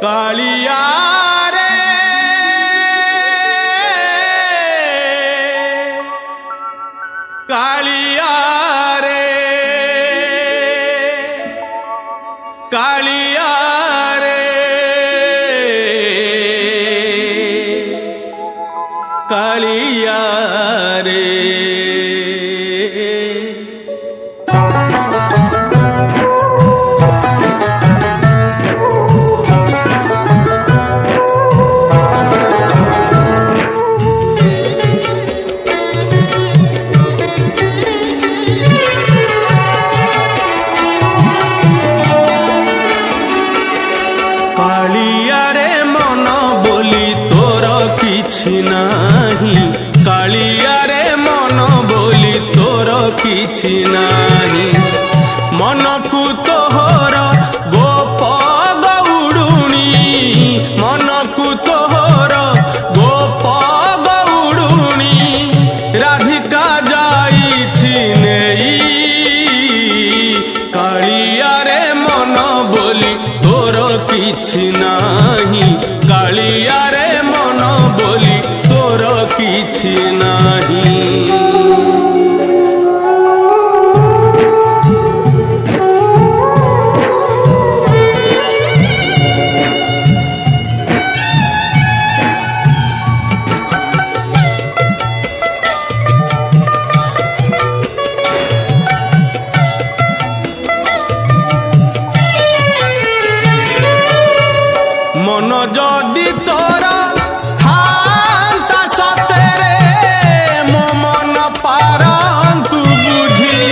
कालिया रे कालिया रे कालिया रे कालिया रे कालिया रे मन बोली तोर किछि नाही कालिया रे मन बोली तोर किछि नाही मन को तोहर गोप गौड़ुणी मन को तोहर गोप गौड़ुणी राधिका जाइछि नेई कालिया रे मन बोली तोर किछि नाही कालिया रे मन बोली तोर किछि नाही मन जदि तोर थांता सतेरे मो मन पारंतु बुझी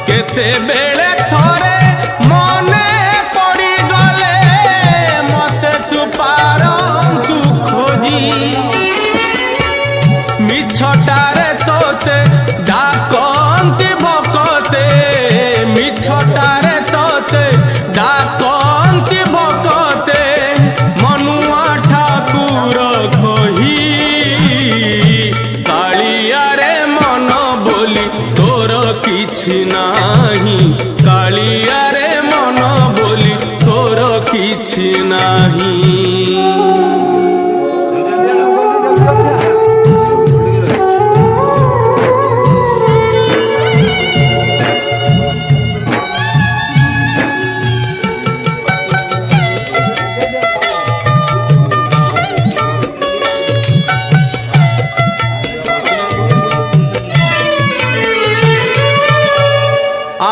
केते बेले थोरे मने पड़ी गले मते तू पारंतु खोजी मिछटारे तोते डाकंती भकते मिछटारे तोते डाकंती भकते मनुआ ठाकुर कही कालिया रे मन बोली तोर किछि नाही कालिया रे मन बोली तोर किछि नाही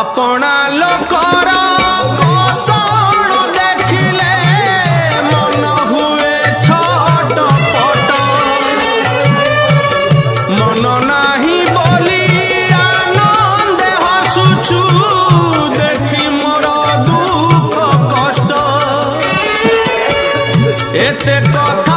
अपना लोकर कौशल देखिले मन हुए छटपट मन नाही बोली आनंद हसुछु देखी मोर दुख कष्ट एते कथा